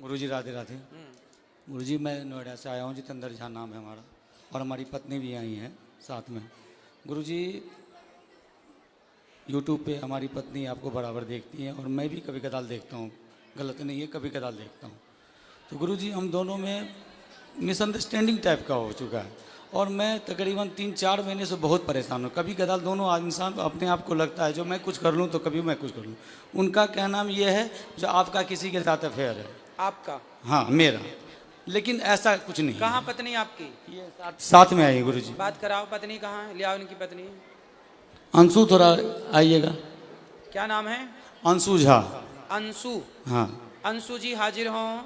गुरुजी राधे राधे। गुरुजी मैं नोएडा से आया हूँ, जितेंद्र झा नाम है हमारा, और हमारी पत्नी भी आई है साथ में। गुरुजी यूट्यूब पे हमारी पत्नी आपको बराबर देखती है और मैं भी कभी कदाल देखता हूँ, गलत नहीं है, कभी कदाल देखता हूँ। तो गुरुजी हम दोनों में मिसअंडरस्टैंडिंग टाइप का हो चुका है और मैं तकरीबन 3-4 महीने से बहुत परेशान हूँ। कभी कदाल दोनों इंसान अपने आप को लगता है जो मैं कुछ कर लूँ तो कभी मैं कुछ कर लूँ। उनका कहना ये है जो आपका किसी के साथ अफेयर है। आपका? हाँ मेरा, लेकिन ऐसा कुछ नहीं। कहाँ पत्नी आपकी? ये साथ में आई गुरुजी। बात कराओ, पत्नी कहाँ है? ले आओ इनकी पत्नी। अंशु थोड़ा आइएगा। क्या नाम है? अंशु झा। अंशु? हाँ। अंशु जी हाजिर हों।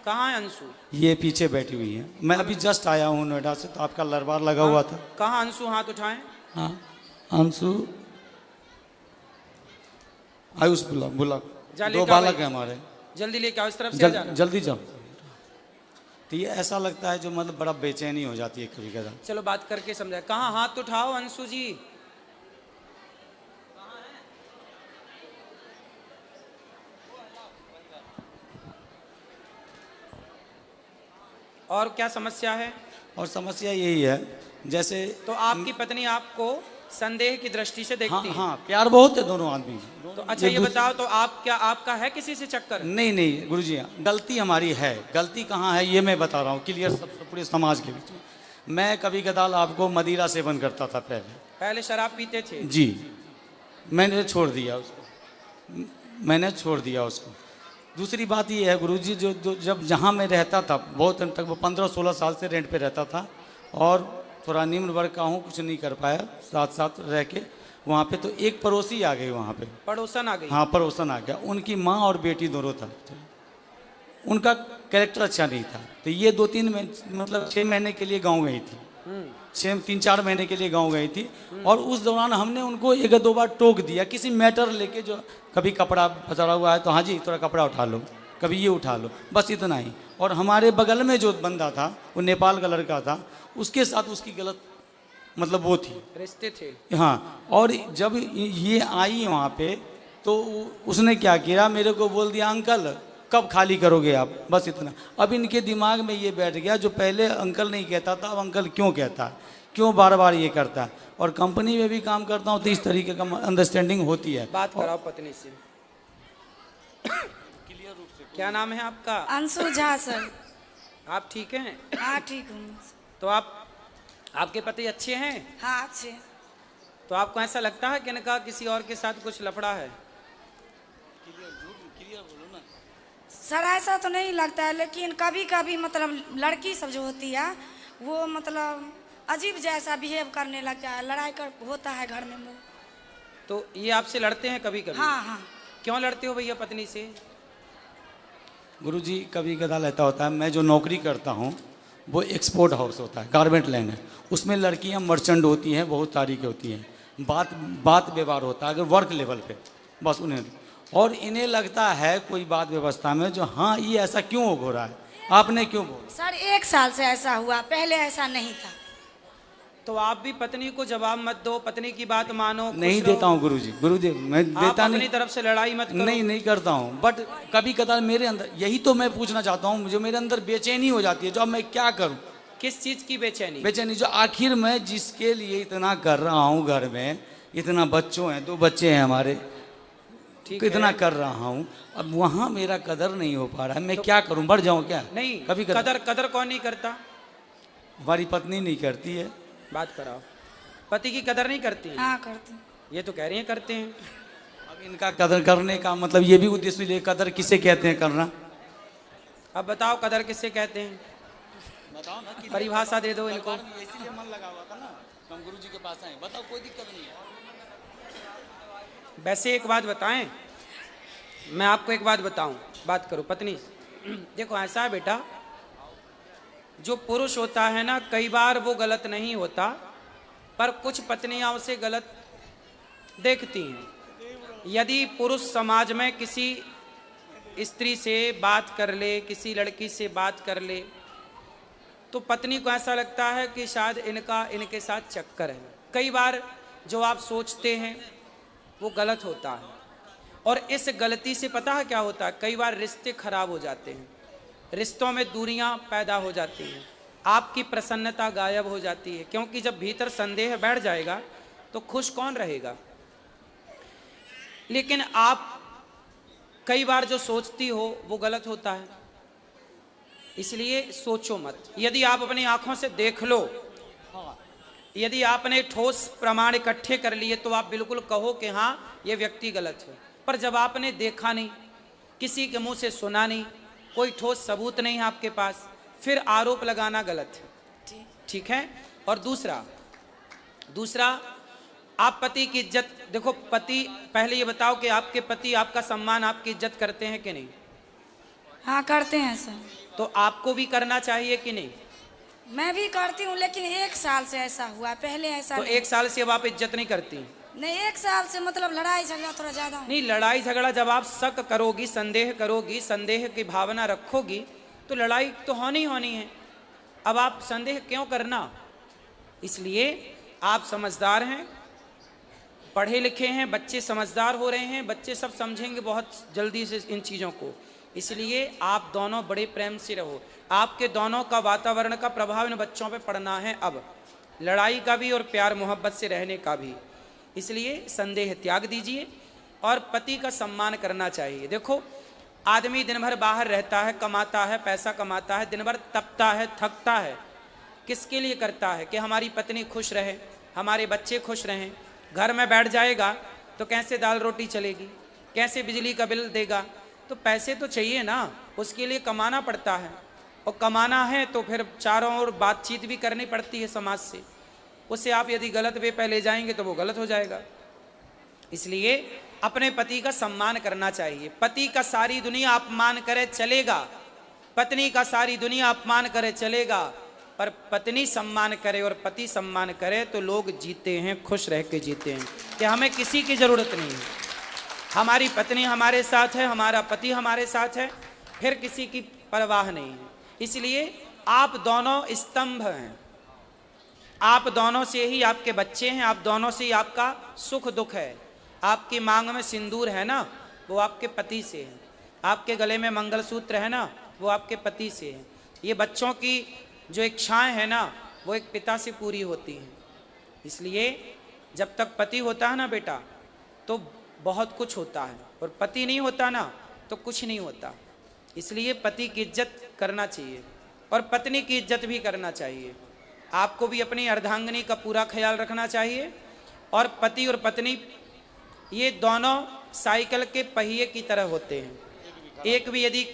कहाँ है अंशु? ये पीछे बैठी हुई है। मैं अभी जस्ट आया हूँ नोएडा से, तो आपका लरबार लगा हुआ था। कहाँ अंशु? हाथ उठाएं। हाँ अंशु आयुष बुला 2 बालक है हमारे। जल्दी लेके आओ, इस तरफ से आ जाना। जल्दी जाओ। तो ये ऐसा लगता है जो मतलब बड़ा बेचैनी हो जाती है कभी कदा। चलो बात करके समझाए। कहाँ? हाथ उठाओ अंशु जी। और क्या समस्या है? और समस्या यही है जैसे तो आपकी पत्नी आपको संदेह की दृष्टि से देखती है? हाँ प्यार बहुत है दोनों आदमी। तो अच्छा ये बताओ, तो आप क्या, आपका है किसी से चक्कर? नहीं गुरुजी, गलती हमारी है। गलती कहाँ है ये मैं बता रहा हूँ क्लियर, सब पूरे समाज के बीच में। मैं कभी कदाल आपको मदिरा सेवन करता था पहले शराब पीते थे जी। मैंने छोड़ दिया उसको। दूसरी बात ये है गुरुजी, जो जब जहाँ मैं रहता था बहुत दिन तक, वो 15-16 साल से रेंट पे रहता था और थोड़ा निम्न वर्ग का हूँ, कुछ नहीं कर पाया साथ रह के वहाँ पे। तो एक पड़ोसी आ गई वहाँ पे, पड़ोसन आ गई। हाँ पड़ोसन आ गया। उनकी माँ और बेटी दोनों था। उनका कैरेक्टर अच्छा नहीं था। तो ये 2-3 मतलब 6 महीने के लिए गाँव गई थी। 3-4 महीने के लिए गाँव गई थी और उस दौरान हमने उनको 1-2 बार टोक दिया किसी मैटर लेके, जो कभी कपड़ा पसरा हुआ है तो हाँ जी थोड़ा कपड़ा उठा लो, कभी ये उठा लो, बस इतना ही। और हमारे बगल में जो बंदा था वो नेपाल का लड़का था, उसके साथ उसकी गलत मतलब वो थी, रिश्ते थे। हाँ। और जब ये आई वहाँ पे तो उसने क्या किया, मेरे को बोल दिया अंकल कब खाली करोगे आप, बस इतना। अब इनके दिमाग में ये बैठ गया, जो पहले अंकल नहीं कहता था अब अंकल क्यों कहता है, क्यों बार बार ये करता है। और कंपनी में भी काम करता हूँ तो इस तरीके का अंडरस्टैंडिंग होती है। बात कराओ पत्नी से। क्या नाम है आपका? अंशु झा सर। आप ठीक हैं? हाँ ठीक हूँ। तो आपके पति अच्छे हैं? हाँ अच्छे। तो आपको ऐसा लगता है कि इनका किसी और के साथ कुछ लफड़ा है? सर ऐसा तो नहीं लगता है, लेकिन कभी कभी मतलब लड़की सब जो होती है वो मतलब अजीब जैसा बिहेव करने लगता है, लड़ाई कर होता है घर में। तो ये आपसे लड़ते हैं कभी कभी? हाँ। क्यों लड़ते हो भैया पत्नी से? गुरुजी कभी कदाल ऐसा होता है, मैं जो नौकरी करता हूँ वो एक्सपोर्ट हाउस होता है, गारमेंट लाइन है, उसमें लड़कियाँ मर्चेंट होती हैं, बहुत सारी की होती हैं। बात व्यवहार होता है अगर वर्क लेवल पे, बस उन्हें। और इन्हें लगता है कोई बात व्यवस्था में जो हाँ ये ऐसा क्यों हो रहा है, आपने क्यों बोला? सर 1 साल से ऐसा हुआ, पहले ऐसा नहीं था। तो आप भी पत्नी को जवाब मत दो, पत्नी की बात मानो। नहीं देता हूँ गुरुजी मैं देता नहीं। अपनी तरफ से लड़ाई मत करो। नहीं करता हूँ, बट कभी कदार मेरे अंदर, यही तो मैं पूछना चाहता हूँ, मुझे मेरे अंदर बेचैनी हो जाती है, जो अब मैं क्या करूँ। किस चीज की बेचैनी? बेचैनी जो आखिर मैं जिसके लिए इतना कर रहा हूँ, घर में इतना बच्चों हैं, 2 बच्चे हैं हमारे, इतना कर रहा हूँ, अब वहाँ मेरा कदर नहीं हो पा रहा है। मैं क्या करूँ, बढ़ जाऊँ क्या? नहीं, कभी कदर कौन नहीं करता? हमारी पत्नी नहीं करती है। बात कराओ। पति की कदर नहीं करती है? हाँ करती। ये तो कह रही हैं करते हैं। अब इनका कदर करने का मतलब ये भी उद्देश्य ले, कदर किसे कहते हैं करना? अब बताओ कदर किसे कहते हैं? बताओ ना, परिभाषा दे दो इनको। इसीलिए मन लगा हुआ था ना, हम गुरुजी के पास आए। बताओ, कोई दिक्कत नहीं है। वैसे एक बात बताएं, मैं आपको एक बात बताऊं, बात करो पत्नी। देखो ऐसा है बेटा, जो पुरुष होता है ना, कई बार वो गलत नहीं होता, पर कुछ पत्नियां उसे गलत देखती हैं। यदि पुरुष समाज में किसी स्त्री से बात कर ले, किसी लड़की से बात कर ले, तो पत्नी को ऐसा लगता है कि शायद इनके साथ चक्कर है। कई बार जो आप सोचते हैं वो गलत होता है। और इस गलती से पता है क्या होता है, कई बार रिश्ते खराब हो जाते हैं, रिश्तों में दूरियां पैदा हो जाती हैं, आपकी प्रसन्नता गायब हो जाती है, क्योंकि जब भीतर संदेह बैठ जाएगा तो खुश कौन रहेगा। लेकिन आप कई बार जो सोचती हो वो गलत होता है, इसलिए सोचो मत। यदि आप अपनी आंखों से देख लो, यदि आपने ठोस प्रमाण इकट्ठे कर लिए तो आप बिल्कुल कहो कि हाँ ये व्यक्ति गलत है। पर जब आपने देखा नहीं, किसी के मुंह से सुना नहीं, कोई ठोस सबूत नहीं है आपके पास, फिर आरोप लगाना गलत है। ठीक है। और दूसरा आप पति की इज्जत, देखो पति, पहले ये बताओ कि आपके पति आपका सम्मान, आपकी इज्जत करते हैं कि नहीं? हाँ करते हैं सर। तो आपको भी करना चाहिए कि नहीं? मैं भी करती हूँ, लेकिन 1 साल से ऐसा हुआ, पहले ऐसा तो नहीं। 1 साल से अब आप इज्जत नहीं करती? नहीं, 1 साल से मतलब लड़ाई झगड़ा थोड़ा ज्यादा हो। नहीं, लड़ाई झगड़ा जब आप शक करोगी, संदेह करोगी, संदेह की भावना रखोगी तो लड़ाई तो होनी है। अब आप संदेह क्यों करना? इसलिए आप समझदार हैं, पढ़े लिखे हैं, बच्चे समझदार हो रहे हैं, बच्चे सब समझेंगे बहुत जल्दी से इन चीज़ों को। इसलिए आप दोनों बड़े प्रेम से रहो। आपके दोनों का वातावरण का प्रभाव इन बच्चों पे पड़ना है, अब लड़ाई का भी और प्यार मोहब्बत से रहने का भी। इसलिए संदेह त्याग दीजिए और पति का सम्मान करना चाहिए। देखो आदमी दिन भर बाहर रहता है, कमाता है, पैसा कमाता है, दिन भर तपता है, थकता है, किसके लिए करता है? कि हमारी पत्नी खुश रहे, हमारे बच्चे खुश रहें। घर में बैठ जाएगा तो कैसे दाल रोटी चलेगी, कैसे बिजली का बिल देगा? तो पैसे तो चाहिए ना, उसके लिए कमाना पड़ता है, और कमाना है तो फिर चारों ओर बातचीत भी करनी पड़ती है समाज से। उसे आप यदि गलत वे पे ले जाएंगे तो वो गलत हो जाएगा। इसलिए अपने पति का सम्मान करना चाहिए। पति का सारी दुनिया अपमान करे चलेगा, पत्नी का सारी दुनिया अपमान करे चलेगा, पर पत्नी सम्मान करे और पति सम्मान करे तो लोग जीते हैं, खुश रह के जीते हैं, कि हमें किसी की ज़रूरत नहीं है। हमारी पत्नी हमारे साथ है, हमारा पति हमारे साथ है, फिर किसी की परवाह नहीं है। इसलिए आप दोनों स्तंभ हैं, आप दोनों से ही आपके बच्चे हैं, आप दोनों से ही आपका सुख दुख है। आपकी मांग में सिंदूर है ना, वो आपके पति से है। आपके गले में मंगलसूत्र है ना, वो आपके पति से है। ये बच्चों की जो इच्छाएं हैं ना, वो एक पिता से पूरी होती हैं। इसलिए जब तक पति होता है ना बेटा, तो बहुत कुछ होता है, और पति नहीं होता ना तो कुछ नहीं होता। इसलिए पति की इज्जत करना चाहिए और पत्नी की इज्जत भी करना चाहिए। आपको भी अपनी अर्धांगिनी का पूरा ख्याल रखना चाहिए। और पति और पत्नी ये दोनों साइकिल के पहिए की तरह होते हैं। एक भी यदि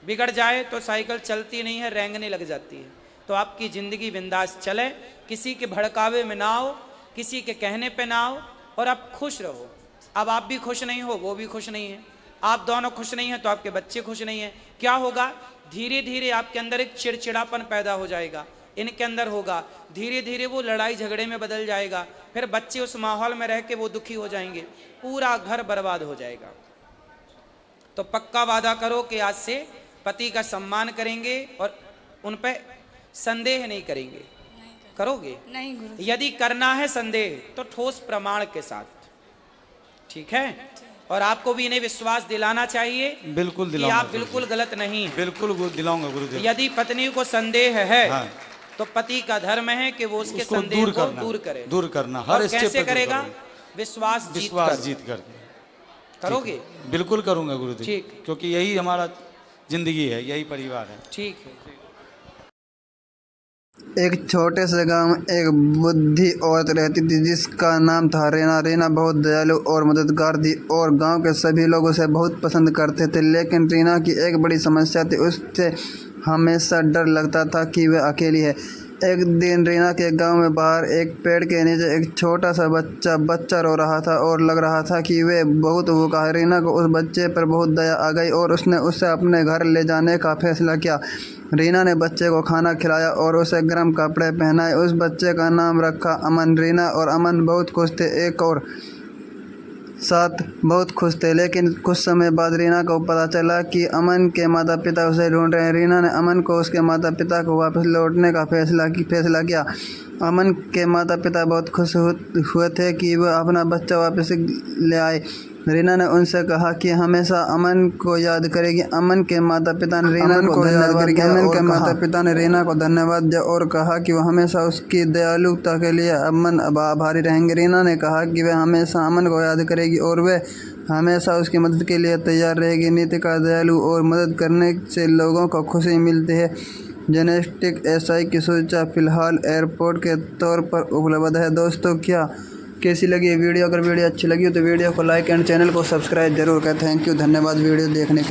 बिगड़ जाए तो साइकिल चलती नहीं है, रेंगने लग जाती है। तो आपकी ज़िंदगी बिंदास चले, किसी के भड़कावे में ना आओ, किसी के कहने पे ना आओ, और आप खुश रहो। अब आप भी खुश नहीं हो, वो भी खुश नहीं है, आप दोनों खुश नहीं हैं तो आपके बच्चे खुश नहीं हैं। क्या होगा? धीरे धीरे आपके अंदर एक चिड़चिड़ापन पैदा हो जाएगा, इनके अंदर होगा, धीरे धीरे वो लड़ाई झगड़े में बदल जाएगा, फिर बच्चे उस माहौल में रह के वो दुखी हो जाएंगे, पूरा घर बर्बाद हो जाएगा। तो पक्का वादा करो कि आज से पति का सम्मान करेंगे और उन पे संदेह नहीं करेंगे। करोगे? नहीं गुरु। यदि करना है संदेह तो ठोस प्रमाण के साथ, ठीक है? और आपको भी इन्हें विश्वास दिलाना चाहिए, बिल्कुल कि दिलाऊंगा, आप बिल्कुल गलत नहीं हैं। बिल्कुल दिलाऊंगा गुरुदेव। यदि पत्नी को संदेह है, हाँ। तो पति का धर्म है कि वो उसके उसको संदेह को दूर करना हर और स्टेप कैसे पे दूर करेगा? करेगा। विश्वास जीत कर करोगे? बिल्कुल करूंगा गुरुदेव, ठीक। क्योंकि यही हमारा जिंदगी है, यही परिवार है। ठीक है। एक छोटे से गांव में एक बुद्धि औरत रहती थी जिसका नाम था रीना। रीना बहुत दयालु और मददगार थी और गांव के सभी लोग उसे बहुत पसंद करते थे। लेकिन रीना की एक बड़ी समस्या थी, उससे हमेशा डर लगता था कि वह अकेली है। एक दिन रीना के गांव में बाहर एक पेड़ के नीचे एक छोटा सा बच्चा रो रहा था और लग रहा था कि वह बहुत भूखा है। रीना को उस बच्चे पर बहुत दया आ गई और उसने उसे अपने घर ले जाने का फैसला किया। रीना ने बच्चे को खाना खिलाया और उसे गर्म कपड़े पहनाए। उस बच्चे का नाम रखा अमन। रीना और अमन बहुत खुश थे, एक और साथ बहुत खुश थे। लेकिन कुछ समय बाद रीना को पता चला कि अमन के माता पिता उसे ढूंढ रहे हैं। रीना ने अमन को उसके माता पिता को वापस लौटने का फैसला किया। अमन के माता पिता बहुत खुश हुए थे कि वह अपना बच्चा वापस ले आए। रीना ने उनसे कहा कि हमेशा अमन को याद करेगी। अमन के माता पिता ने रीना को धन्यवाद दिया और कहा कि वह हमेशा उसकी दयालुता के लिए अमन आभारी रहेंगे। रीना ने कहा कि वह हमेशा अमन को याद करेगी और वह हमेशा उसकी मदद के लिए तैयार रहेगी। नितिका दयालु और मदद करने से लोगों को खुशी मिलती है। जेनेटिक एसआई की सूचना फिलहाल एयरपोर्ट के तौर पर उपलब्ध है। दोस्तों कैसी लगी ये वीडियो? अगर वीडियो अच्छी लगी हो तो वीडियो को लाइक एंड चैनल को सब्सक्राइब जरूर करें। थैंक यू, धन्यवाद वीडियो देखने के